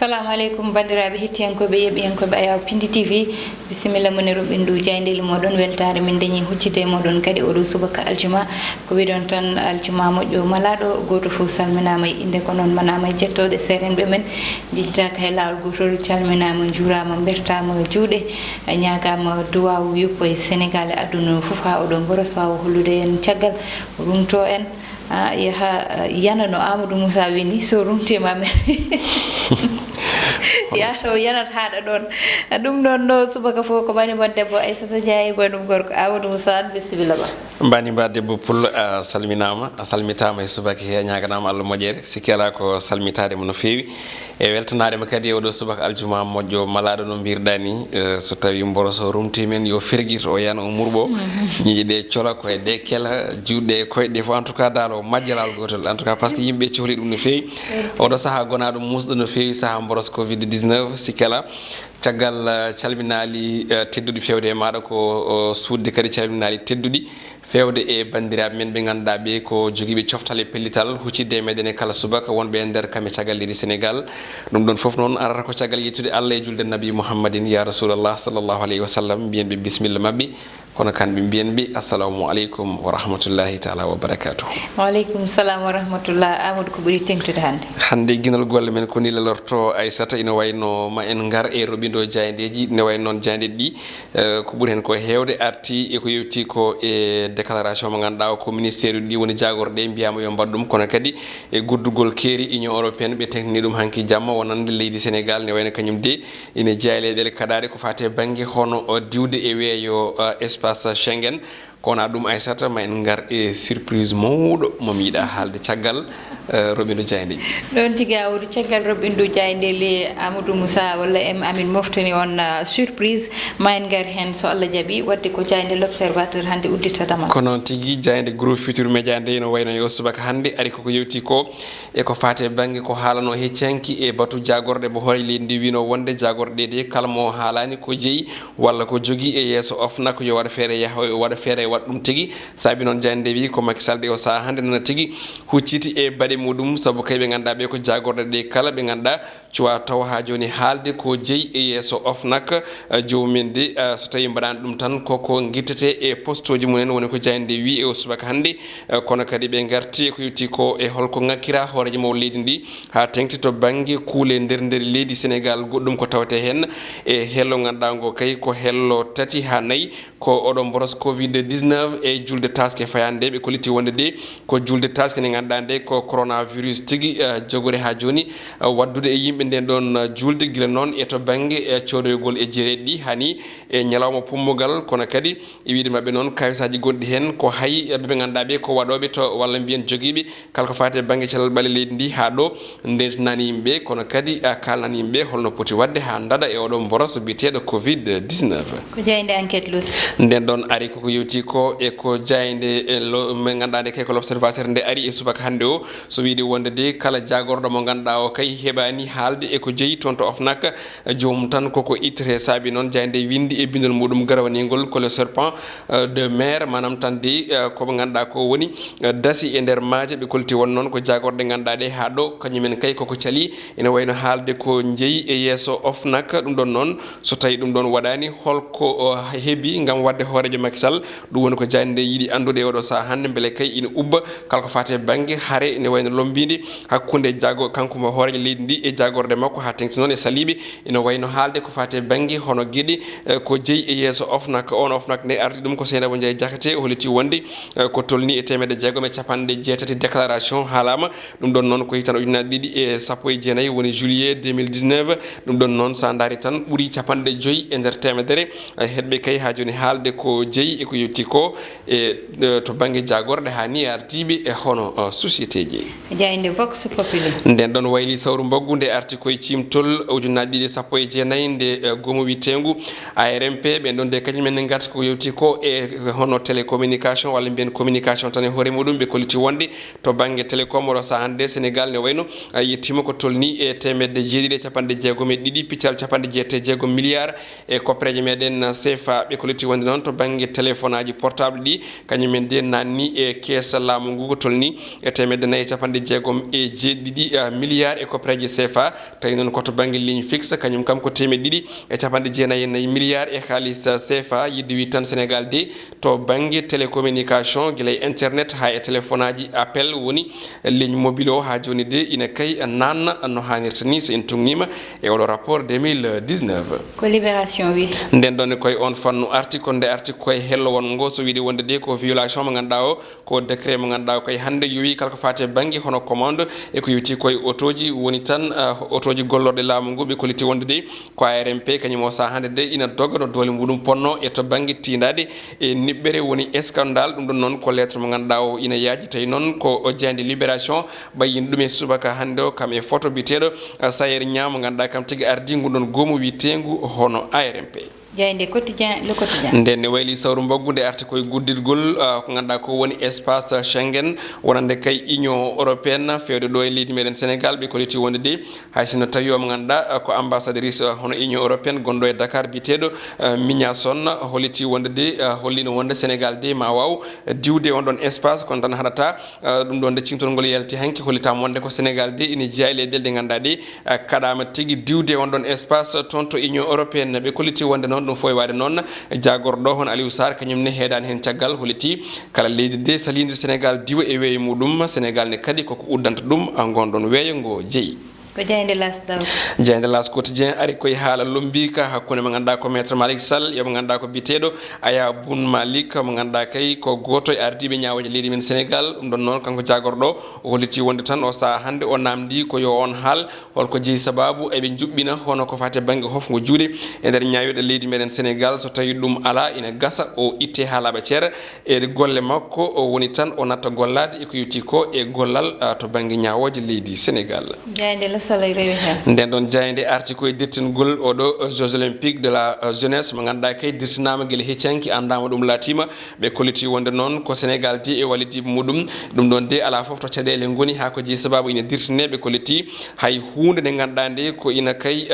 Assalamu alaikum bandiraɓe hettiyankoɓe yeɓiyankoɓe ayaw Piindi TV bisimilla moni roɓindu jayndeli moɗon weltare min dañi huccide moɗon kadi oɗo subaka aljuma ko wiɗon tan aljuma moƴƴo malaɗo goto fof salminama e inde ko noon manama jettoɗe serenɓe men jejjitaka hay lawol gotol calminama juurama bertama juuɗe ñagama duwaw yuppo e Sénégal e aduna fof ha oɗo boros wawa hollude en caggal rumto en yaha yana no Amadou Moussa wini so rumtima men yato yanat haɗa ɗon ɗum noon no subaka fof ko bani bon debbo Aissata Ndiaye bonum gorko Amadou Moussa bisimilla ba bani ba debbo Pullo a salminama a salmitama e subaka he ñaganama Allah moƴƴere sikki ala ko salmitade mo no fewi e weltanadema kadi oɗo subaka aljuma moƴƴo malaɗo no mbirɗa ni so tawi mboroso rumti men yo ferguir o yana o murɓo ñiƴi ɗe cola koye ɗe kela juɗɗe e koyɗe fof en tout cas dal o majjalal gotol en tout cas par ce que yimɓe cohli ɗum no fewi oɗo saaha gonaɗo musɗo no fewi saaha mboros covid 19 sikkela caggal calminali tedduɗi fewde e maɗa ko sudde kadi calminali tedduɗi fewde e bandiraɓe men ɓe ganduɗa ɓe ko joguiɓe coftal e pellital huccidde e meɗen e kala subaka wonɓe e nder kamɓe caggal leydi Sénégal ɗum ɗon foof noon arata ko caggal yettude Allah e julde nabi Mouhammadin ya rasulallah sallllahu alayhi wa sallam mbiyenɓe bisimilla mabɓe kono kamɓe mbiyenɓe assalamu aleykum wa rahmatullahi taala wa barakatuh. waaleykum salam wa rahmatullah. Amadou ko ɓuuri tengtude hande guinal golle men ko ni lelorto Aissata ina wayno ma en gar e roɓido jayandeji ne way noon jayandeji ɗi ko ɓuuri hen ko hewde arti e ko yewti ko e déclaration mo ganduɗa ko ministére ɗi woni jagorɗe mbiyama yo mbaɗ ɗum kono kadi e guddugol keeri union européenne ɓe tenkni ɗum hanki jamma wonande leydi Sénégal ne wayno kañum de ina jeeya leyɗele kaɗade ko fate banggue hono diwde e weeyo espace Schengen kono ɗum Aissata ma en gar e surprise mawɗo momi yiɗa haalde caggal roɓindu jayande ɗon tigui awdu caggal roɓindu jayndeli Amadou Moussa walla amin moftani on surprise ma en gar hen so Allah jaaɓi wadde ko jayde l'observateur hande udditadama ko noon tigui jayde groupe futur média nde no wayno yo subaka hande ari koko yewti ko e ko fate banggue ko haalano heccanki e batu jagorɗe mo hoore leydi ndi wino wonde jagorɗe de kala mo haalani ko jeeyi walla ko jogui e yesso OFNAC yo waɗa feere yaha waɗa feere waɗa ɗum tigui saabi noon jayde wi ko Macky Sall de o saaha hande nana tigui hucciti e baɗe muɗum saabu kay ɓe ganduɗa ɓe ko jagorɗe ɗe kala ɓe ganduɗa cuwa taw ha joni haalde ko jeeyi e yesso OFNAC jomumen de so tawi mbaɗani ɗum tan koko guittete e poste uji mumen woni ko jayde wi e o subaka hande kono kadi ɓe garti ko yetti ko e holko ngakkira hooreji maw leydi ndi ha tengti to banggue kuule nder leydi Sénégal goɗɗum ko tawate hen e hello ganduɗa ngo kay ko hello tati ha nayyi ko oɗon boros covid 19 e julde taske fayande ɓe koliti wonde de ko julde taske ne ganduɗa nde ko coronavirus tigui jogori ha joni waddude e yimɓe nden ɗon julde guila noon e to banggue codoygol e jeereɗi ɗi hani e ñalawma pummogal kono kadi e wiide mabɓe noon kawisaji gonɗi hen ko hay ɓe ganduɗa ɓe ko waɗoɓe to walla mbiyen joguiɓe kala ko fate banggue calal ɓalle leydi ndi ha ɗo ndentanani yimɓe kono kadi kalnani yimɓe holno poti wadde ha daɗa e oɗon boros biyeteɗo covid 19 ko jayde enquête los nden ɗon ari koko yewti ko e ko jayde min ganduɗa nde kay ko l'observateur nde ari e subaka hande o so wiide wonde de kala jagorɗo mo ganduɗa o kay heɓani haalde e ko jeeyi toon to OFNAC joomum tan koko ittete saabi noon jayde windi e bindol muɗum garawanigol ko le serpent de mer manam tan de koɓe ganduɗa ko woni dasi e nder maaje ɓe kolti won noon ko jagorɗe ganduɗa ɗe ha ɗo kañumen kay koko caali ene wayno haalde ko jeeyi e yesso OFNAC ɗum ɗon noon so tawi ɗum ɗon waɗani holko heeɓi gam wadde hoorejo Macky Sall ɗum woni ko jayde nde yiiɗi andude e oɗo saaha hande beele kay ina ubba kala ko fate banggue haare ne wayno lombide hakkude kanko mo hoorejo leydi ndi e jagorde makko ha tengti noon e saliɓe ina wayno haalde ko fate banggue hono gueɗe ko jeeyi e yesso OFNAC on OFNAC ne ardi ɗum ko Seynabou Ndiaye Diakhaté holiti wonde ko tolni e temedde jeegom e capanɗe jeetati déclaration haalama ɗum ɗon noon ko hitan ujunnaje ɗiɗi e sappo e jeenayyi woni juillet 2019 ɗum ɗon noon sa daari tan ɓuuri capanɗe joyyi e nder temedere heɗɓe kay ha joni haalde ko jeeyi e ko yetti ko e to banggue jagorɗe hani artiɓe e hono société ji jayde vox populi nden ɗon wayli sawru mbaggu nde arti koye cimtol ujunnaje ɗiɗi sappo e jeenayyi nde gomo wittengu ARMP ɓen ɗon de kañumen ne garti ko yewti ko e hono télécommunication walla mbiyen communication tan e hoore muɗum ɓe koliti wonde to banggue télécom oɗo saaha hande Sénégal ne wayno yettima ko tolni e temedde jeeɗiɗi e capanɗe jeegom e ɗiɗi piccal capanɗe jeetati jeegom milliard e koppareje meɗen CFA ɓe koliti wonde noon to banggue téléphone aji portable ɗi kañumen de nanni e keesa laamu ngu ko tolni e temedde nayyi capanɗe jeegom e jeeɗiɗi milliard e koppareje CFA tawi noon koto banggue ligne fixe kañum kam ko temedde ɗiɗi e capanɗe jeenayyi e nayyi milliard e halis CFA yidde wi tan Sénégal de to banggue télécommunication guila e internet ha e téléphone aji appel woni ligne mobile o ha joni de ina kay nanna no hanirta ni so en tungnima e oɗo rapport 2019 ko libération wi nden ɗon koye on fannu arti ko nde arti koye hello won ngo so wiide wonde de ko violation mo ganduɗa o ko décret mo ganduɗa koye hande yowi kala ko fate banggue hono commande e ko yewti koye autoji woni tan autoji gollorɗe laamu ngu ɓe koliti wonde de ko ARMP kañum o sa hande de ina dogga no doole muɗum ponno e to banggue tindade e niɓɓere woni scandale ɗum ɗon noon ko lettre mo ganduɗa o ina yaaji tawi noon ko jeyande libération ɓayyin ɗum e subaka hande o kam e photo biteɗo Sayer ñaamo ganduɗa kam tigui ardi ngu ɗon goomu witengu hono ARMP jeyde quotidien le quotidien nden ne wayli sawru mbaggude arti koye guddidgol ko ganduɗa ko woni espace Schengen wonande kay union européenne fewde ɗo e leydi meɗen Sénégal ɓe koliti wonde de hay sinno tawi o mo ganduɗa ko ambassadrice hono union européenne gonɗo e Dakar biteɗo Mignason holliti wonde de hollino wonde Sénégal de ma waw diwde on ɗon espace kono tan haɗata ɗum ɗon de cimtolngol yalti hanki hollitama wonde ko Sénégal de ina jeeya leyɗele ɗe ganduɗa ɗe kaɗama tigui diwde on ɗon espace toon to union européenne ɓe koliti wonde noon ɗum foye wade noon jagorɗo hono Aliou Sarr kañum ne heedani hen caggal holliti kala leydi de salide Sénégal diwa e weeyo muɗum Sénégal ne kadi koko uddanta ɗum gonɗon weeyo ngo jeeyi ko jeyde las daw jeyde las quotidien ari koye haala lombika hakkunde mo ganduɗa ko maître Malick Sall yomo ganduɗa ko biteɗo Aya Boun Malick mo ganduɗa kay ko goto e ardiɓe ñawoje leydi men Sénégal ɗum ɗon noon kanko jagorɗo o holliti wonde tan o saaha hande o namdi ko yo on haal holko jeeyi sababu eɓe juɓɓina hono ko fate banggue hofgo juuɗe e nder ñawiɗe leydi meɗen Sénégal so tawi ɗum ala ina gasa o itte haalaɓe ceera e golle makko o woni tan o natta gollade eko yetti ko e gollal to banggue ñawoje leydi Sénégal jeyde soleil Revue nden ɗon jayde arti koye dirtingol oɗo jeux olympique de la jeunesse mo ganduɗa kay dirtinama guila heccanki andama ɗum laatima ɓe kolliti wonde noon ko Sénégal di e wallidiɓe muɗum ɗum ɗon de ala foof to caɗele goni ha ko jeeyi sababu ina dirtine ɓe kolliti hay hunde nde ganduɗa nde ko ina kay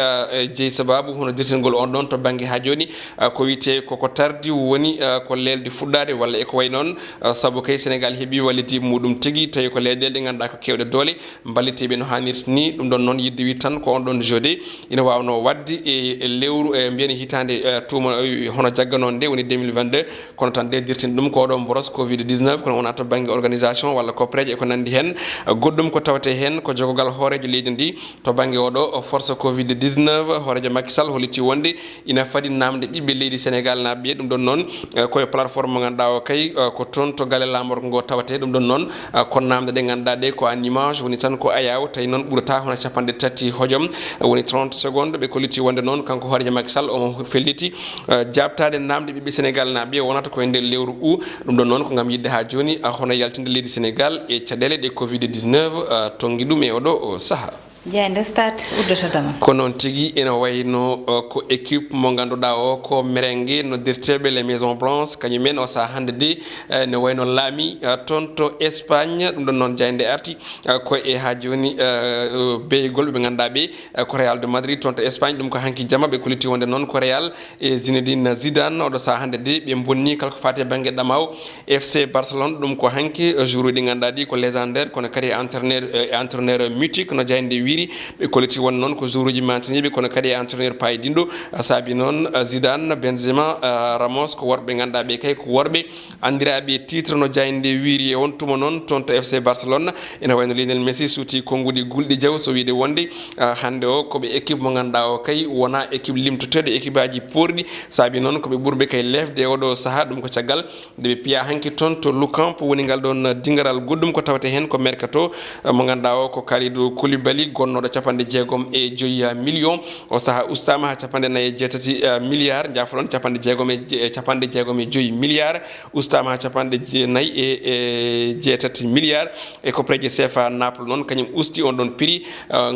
jeeyi sababu hono dirtingol on ɗon to banggue ha joni ko wiyete koko tardi woni ko lelde fuɗɗade walla eko way noon saabu kay Sénégal heeɓi wallidiɓe muɗum tigui tawi ko leyɗele ɗe ganduɗa ko kewɗe doole balliteɓe no hannirta ni ɗum ɗon noon yidde wi tan ko on ɗon jode ina wawno wadde e lewru e mbiyani hitande tuma hono jagganon nde woni 2022 kono tan de dirtin ɗum ko ɗon boros covid 19 kono wona to banggue organisation walla copreje eko nandi hen goɗɗum ko tawate hen ko jogogal hoorejo leydi ndi to banggue oɗo force covid 19 hoorejo Macky Sall holliti wonde ina fadi namde ɓiɓɓe leydi Sénégal naɓe ɗum ɗon noon koye plateforme mo ganduɗa o kay ko toon to galle lamorgo ngo tawate ɗum ɗon noon ko namde ɗe ganduɗa ɗe ko en image woni tan ko ayaw tawi noon ɓuurata hono capanɗe tati hojom woni 30 secondes ɓe kolliti wonde noon kanko hoorejo Macky Sall omo felliti jabtade namde ɓiɓɓe Sénégal naɓe wonata koye nder lewru ɗum ɗon noon ko gam yidde ha joni hono yaltinde leydi Sénégal e caɗele ɗe covid 19 tongi ɗum e oɗo saaha jeyde stade uddotodama ko noon tigui ina wayno ko équipe mo ganduɗa o ko merengue noddirteɓe les maisons blanches kañumen o saaha hande de ne wayno laami toon to Espagne ɗum ɗon noon jayde arti ko e ha joni beygol ɓe ganduɗa ɓe ko Real de Madrid toon to Espagne ɗum ko hanki jama ɓe kolliti wonde noon ko Real e Zinedine Zidane oɗo saaha hande de ɓe bonni kala ko fate banggue ɗamaw FC Barcelone ɗum ko hanki jour uji ɗi ganduɗa ɗi ko légendaire kono kadi entraîneur mythique no jayde ɓe kolliti won noon ko jour uji mantiniɓe kono kadi entraîneur paydindo saabi noon Zidane Benzema Ramos ko worɓe ganduɗa ɓe kay ko worɓe andiraɓe titre no jayde wiiri e on tuma noon toon to FC Barcelone ina wayno Lionel Messi suuti konngudi gulɗi jaw so wiide wonde hande o koɓe équipe mo ganduɗa o kay wona équipe limtoteɗo équipe aji porɗi saabi noon koɓe ɓurɓe kay lefde e oɗo saaha ɗum ko caggal ndeɓe piya hanki toon to Loukamp woni ngal ɗon dingaral goɗɗum ko tawate hen ko mercato mo ganduɗa o ko Kalidou Koulibaly gonnoɗo capanɗe jeegom e joyi million o saaha ustama ha capanɗe nayyi e jeetati milliard jafoɗon capanɗe jeegom e joyi milliard ustama ha capanɗe nayyi e jeetati milliard e ko préje CFA Naples noon kañum usti on ɗon prix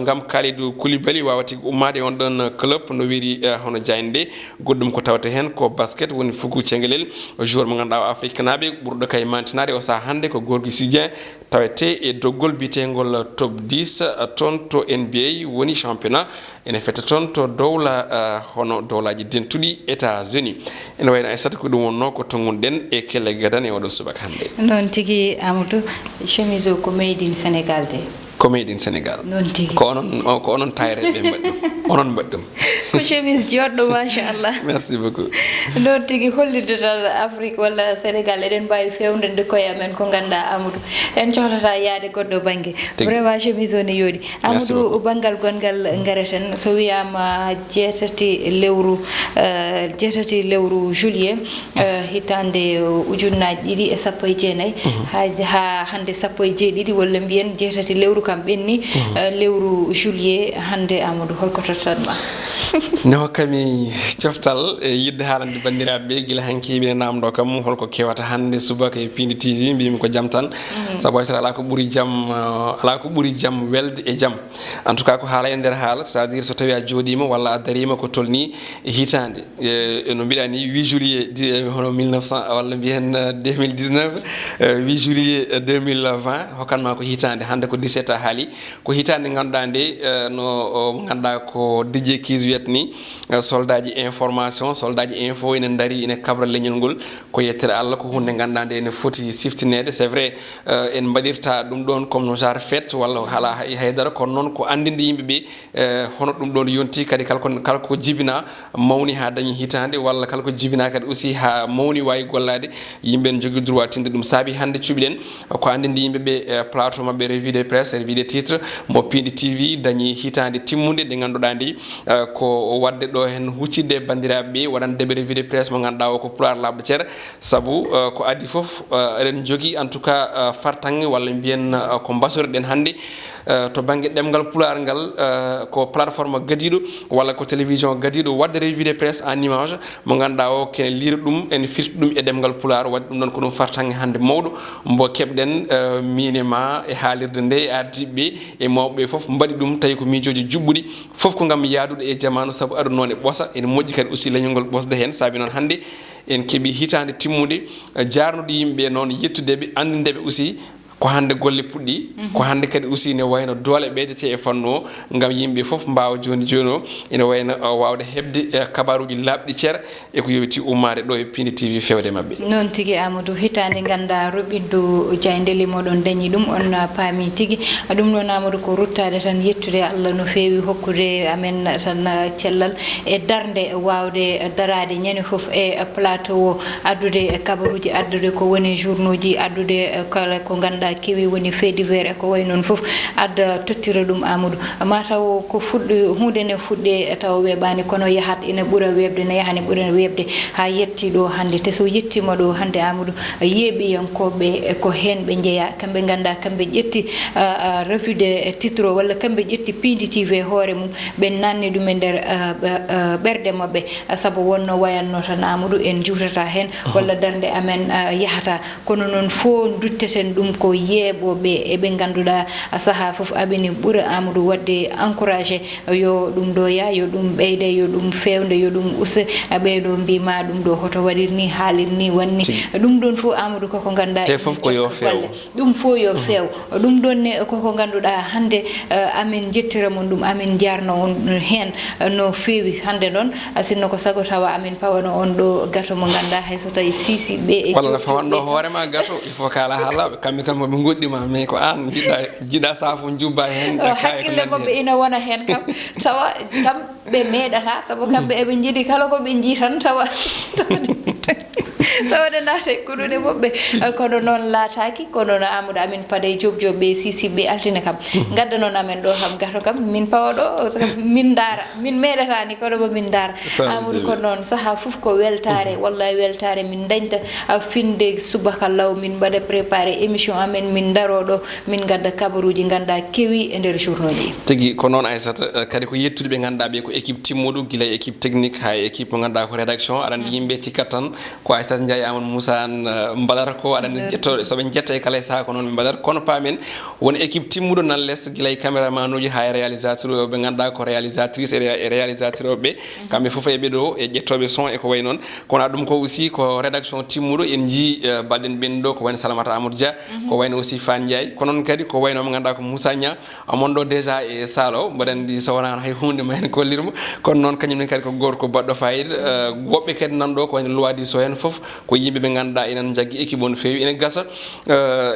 gam Kalidou Koulibaly wawati ummade on ɗon club no wiiri hono jayde goɗɗum ko tawate hen ko basket woni fugu cengelel joueur mo ganduɗa o Afrique naɓe ɓurɗo kay mantinade o saaha hande ko Gorgui Sy Dieng tawete e doggol bitengol top 10 ton to NBA woni championnat ene fete ton to dowla hono dowlaji dentudi États-Unis ene wayno ay sata ko dum wonno ko tongunden e kelle gadan e odo subak hande non tigi Amadou chemise o ko made in Sénégal de ko made in Sénégal non tigi ko onon tayreɓe mbaɗɗum onon mbaɗɗum ko chemise joɗɗo machallah merci beaucoup non tigi hollirde tan Afrique walla Sénégal eɗen mbawi fewndende koye amen ko ganda Amadou en cohlata yaade goɗɗo banggue vraiment chemise o ne yooɗi Amadou banggal gongal gareten so wiyama jeetati lewru juillet hitande ujunnaji ɗiɗi e sappo e jeenayyi ha hande sappo e jeeɗiɗi walla mbiyen jeetati lewru kam ɓenni lewru juillet hande Amadou holko tottanma no kami coftal e yidde haalande bandiraɓe gila hanki ɓe namdo kam holko kewata hande subaka e Piindi TV mbimi ko jam tan sabu hay ala ko ɓuuri jam welde e jam en tout cas ko haala e nder haala c'est à dire so tawi a jooɗima walla a darima ko tolni e hitande no mbiɗa ni 8 juillet hono 1900 walla mbiyen 2019 8 juillet 2020 hokkanma ko hitande hande ko 17 a haali ko hitande ganduɗa nde no ganduɗa ko DJ Kis wiyat ni soldaji information soldaji info ene dari ene kabra leñol ngol ko yettere Allah ko hunde ganduɗa nde ene foti siftinede c'est vrai en mbaɗirta ɗum ɗon comme no genre fête walla hala haydara kono noon ko andinde yimɓeɓe hono ɗum ɗon yonti kadi kala ko jibina mawni ha dañi hitande walla kala ko jibina kadi aussi ha mawni wawi gollade yimɓe ne jogui droit tinde ɗum saabi hande cuɓiɗen ko andinde yimɓeɓe plateau mabɓe revue de presse revue des titres mo Piindi TV dañi hitande timmude ɗe ganduɗa ndi ko wadde ɗo hen huccidde bandiraɓe waɗandeɓe revue de presse mo ganduɗa o ko pulaar labɗo ceer saabu ko adi foof eɗen jogui en tout cas fartange walla mbiyen ko mbasoriɗen hande to banggue ɗemgal pulaar ngal ko plateforme gadiɗo walla ko télévision gadiɗo wadde revue de presse en image mo ganduɗa o kene liira ɗum ene firti ɗum e ɗemgal pulaar wadde ɗum ɗon ko ɗum fartange hande mawɗo mbo keɓɗen minema e haalirde nde e ardiɓeɓe e mawɓeɓe foof mbaɗi ɗum tawi ko miijoji jubɓuɗi foof ko gam yaadude e jamanu saabu aɗa noon e ɓoosa ene moƴƴi kadi aussi leñol ngol ɓosde hen saabi noon hande en keeɓi hitande timmude jarnude yimɓeɓe noon yettudeɓe andindeɓe aussi ko hande golle puɗɗi ko hande kadi aussi ne wayno doole ɓeydete e fannu o gam yimɓe foof mbawa joni joni o ene wayno wawde hebde kabaruji labɗi ceer e ko yewti ummade ɗo e Piindi TV fewde mabɓe noon tigui Amadou hitande ganda roɓindu jayndeli moɗon dañi ɗum on paami tigui ɗum noon Amadou ko ruttade tan yettude Allah no fewi hokkude amen tan cellal e darde wawde darade ñande foof e plateau o addude kabaruji addude ko woni journaux ji addude kala ko ganda kewi woni fait divers e ko way noon foof adda tottira ɗum Amadou mataw ko fuɗɗi hunde ne fuɗɗe taw weɓani kono yahat ina ɓuura webde ne yahane ɓuura webde ha yetti ɗo hande te so yettima ɗo hande Amadou yeeɓiyankoɓe ko hen ɓe jeeya kamɓe ganda kamɓe ƴetti revue de titre walla kamɓe ƴetti Piindi TV hoore mum ɓe nanni ɗum e nder ɓerde mabɓe saabu wonno wayanno tan Amadou en juutata hen walla darde amen yahata kono noon fo dutteten ɗum ko yeeɓoɓe eɓe ganduɗa saaha foof aɓeni ɓuura Amadou wadde encouragé yo ɗum ɗo ya yo ɗum ɓeyde yo ɗum fewde yo ɗum usta ɓeyɗo mbima ɗum ɗo hoto waɗirni haalirni wanni ɗum ɗon fof Amadou koko ganduɗa te foof ko yo few ɗum fof yo few ɗum ɗon ne koko ganduɗa hande amin jettira mon ɗum amin jarno on hen no fewi hande noon sinno ko sago tawa amin pawano on ɗo gato mo ganduɗa hayso tawi sisi ɓe e walla fawanɗo hoorema gato il faut kala haalaɓe kamɓe kam moɓe goɗɗima mais ko an jiɗa safo jubba hen hakkille mabɓe ina wona hen kam tawa kamɓe meeɗata saabu kamɓe eɓe jiiɗi kala koɓe jii tan tawa tawde naata e kuɗuɗe moɓɓe kono noon laataki kono no Amadou amin paade jobjoɓɓe sisiɓe altine kam gadda noon amen ɗo kam gato kam min pawa ɗo min daara min meeɗatani kono bo min daara Amadou ko noon saaha foof ko weltare wallahi weltare min dañta finde subaka law min mbaɗa préparé émission amen min daro ɗo min gadda kabaruji ganda kewi e nder journaux ji tigui ko noon Aissata kadi ko yettude ɓe ganduɗa ɓe ko équipe timmuɗo guila équipe technique ha équipe mo ganduɗa ko rédaction aɗa andi yimɓe cikkat tan ko Aissata Aissata Ndiaye Amadou Moussa an mbaɗata ko aɗa jettoɗe soɓe jetta e kala e saaha ko noon ɓe mbaɗata kono paamen won équipe timmuɗo nan less guila e caméraman uji ha e réalisateur ɓe ganduɗa ko réalisatrice e réalisateur ɓe kamɓe foof eɓe ɗo e ƴettoɓe son e ko way noon kono ɗum ko aussi ko rédaction timmuɗo en jii balɗen ɓen ɗo ko wayno Salamata Amadou Dia ko wayno aussi Fan Ndiaye ko noon kadi ko wayno mo ganduɗa ko Moussa Nia amon ɗo déjà e salle o mbaɗa andi so wonano hay hunde ma hen kollirmo kono noon kañumne kadi ko goto ko baɗɗo fayida woɓɓe kadi nanɗo ko wayno Louwadi Sow hen foof ko yimɓe ɓe ganduɗa enen jagui équipe on fewi ene gasa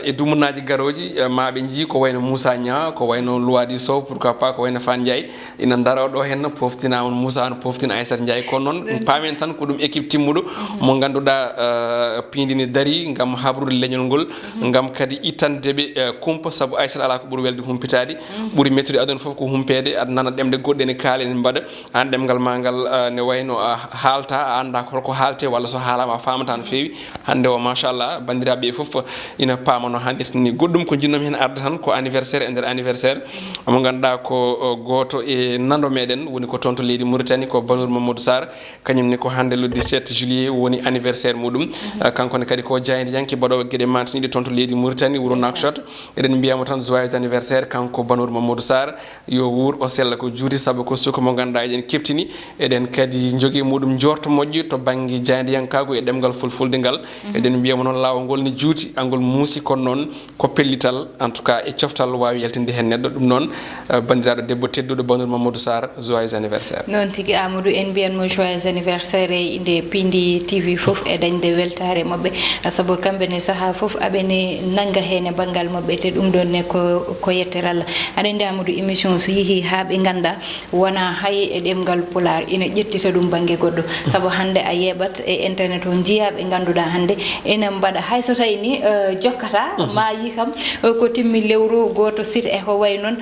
e dumunnaji garoji maɓe jii ko wayno Moussa Nia ko wayno Louwadi Sow pourquoi pas ko wayno Fan Ndiaye ina daro ɗo hen poftina on Moussa no poftina Aissata Ndiaye kono noon pamen tan ko ɗum équipe timmuɗo mo ganduɗa Piindi ne daari gam habrude leñol ngol gam kadi ittandeɓe kumpa saabu Aissata ala ko ɓuuri welde humpitade ɓuuri mettude aduna foof ko humpede aɗa nana ɗemde goɗɗe ne kaali ene mbaɗa an ɗemgal ma ngal ne wayno haalta a anda holko haalte walla so haalama a famata no fewi hande o machallah bandiraɓe foof ina paama no hannirta ni goɗɗum ko jinnomi hen arde tan ko anniversaire e nder anniversaire mo ganduɗa ko goto e nando meɗen woni ko toon to leydi Mauritanie ko Banour Mamadou Sarr kañumne ko hande le 17 juillet woni anniversaire muɗum kankone kadi ko jayde yanke baɗowo gueɗe mantaniɗe toon to leydi Mauritanie wuuro Nouakchott eɗen mbiyamo tan joyeux anniversaire kanko Banour Mamadou Sarr yo wuur o sella ko juuti saabu ko suka mo ganduɗa eɗen keptini eɗen kadi jogui muɗum jorto moƴƴo to banggue jaydiyankago e ɗemgal fulfulde ngal eɗen mbiyamo noon lawol ngol ne juuti angol muusi kono noon ko pellital en tout cas e coftal wawi yaltinde hen neɗɗo ɗum noon bandiraɗo debbo tedduɗo Banour Mamadou Sarr joyeux anniversaire noon tigui Amadou en mbiyanmo joyeux anniversaire e inde Piindi TV foof e dañde weltare mabɓe saabu kamɓene saaha foof aɓene nanga hen e banggal mabɓe te ɗum ɗon ne ko yettere Allah aɗa andi Amadou émission so yeehi ha ɓe ganda wona hay e ɗemgal Pulaar ina ƴettita ɗum banggue goɗɗo saabu hande a yeɓat e internet o jiiyaɓe ganduɗa hande ene mbaɗa hay so tawi ni jokkata ma yi kam ko timmi lewru goto site e ko way noon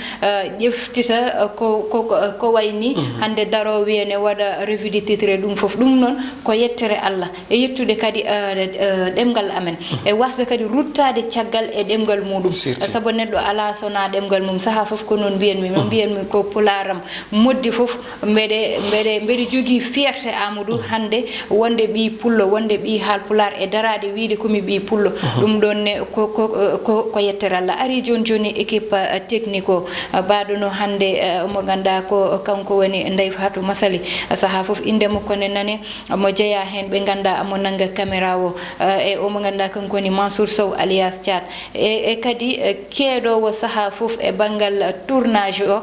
ƴeftita ko way ni hande daro wiyene waɗa revue de titre ɗum foof ɗum noon ko yettere Allah e yettude kadi ɗemgal amen e wasde kadi ruttade caggal e ɗemgal muɗum saabu neɗɗo ala sona ɗemgal mum saaha foof ko noon mbiyanmi ko pularam moddi foof mbeɗe jogui fierté Amadou hande wonde ɓi pullo wonde ɓi haal pular e darade wiide komi ɓi pullo ɗum ɗon ne ko yettere Allah ari joni équipe technique o baɗono hande mo ganduɗa ko kanko woni Ndeye Fatou Massaly saaha foof inde makko ne nane mo jeeya hen ɓe ganda mo nanga caméra o e omo ganduɗa kanko woni Mansour Sow alias Thiat e kadi keeɗowo saaha foof e banggal tournage o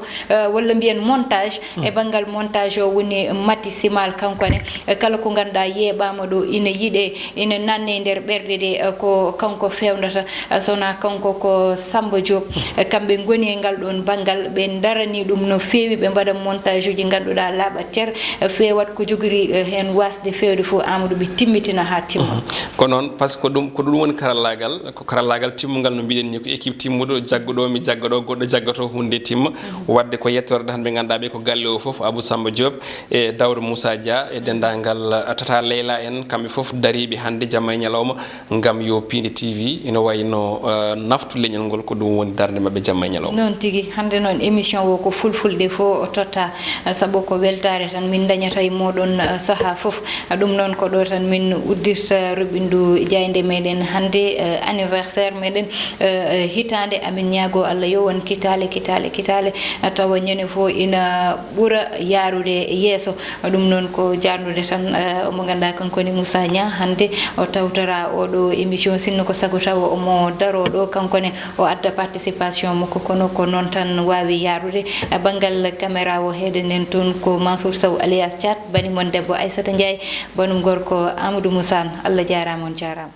walla mbiyen montage e banggal montage o woni Mati Simal kankone kala ko ganduɗa yeeɓama ɗo ina yiiɗe ina nanne nder ɓerɗe ɗe ko kanko fewnata sona kanko ko Samba Diop kamɓe goni e ngal ɗon banggal ɓe darani ɗum no fewi ɓe mbaɗa montage uji ganduɗa laaɓa ter fewat ko jogori hen wasde fewde fo Amadou ɓe timmitina ha timma ko noon par ce que ko ɗum woni karallagal ko karallagal timmugal no mbiɗen ni ko équipe timmuɗo jagguɗo mi jaggaɗo goɗɗo jaggato hunde timma wadde ko yettorde tan ɓe ganduɗa ɓe ko galle o foof Abou Samba Diop e Dawro Moussa Dia e dendagal Tata Leyla en kamɓe foof dariɓe hande jamma e ñalawma gam yo Piindi TV ina wayno naftu leñol ngol ko ɗum woni darde mabɓe jamma e ñalawma noon tigui hande noon émission o ko fulfulde fo totta saabu ko weltare tan min dañata e moɗon saaha foof ɗum noon ko ɗo tan min uddirta ruɓindu jayde meɗen hande anniversaire meɗen hitande amin ñaago Allah yo won kitale tawa ñande fo ina ɓuura yarude yeeso ɗum noon ko jarnude tan omo ganduɗa kankoni Moussa Nia hande o tawtara oɗo émission sinno ko sago tawa omo daro ɗo kankone o adda participation makko kono ko noon tan wawi yarude banggal caméra o heeɗenen toon ko Mansour Sow alias Thiat banimon debbo Aissata Ndiaye banum gorko Amadou Moussa Allah jarama on jarama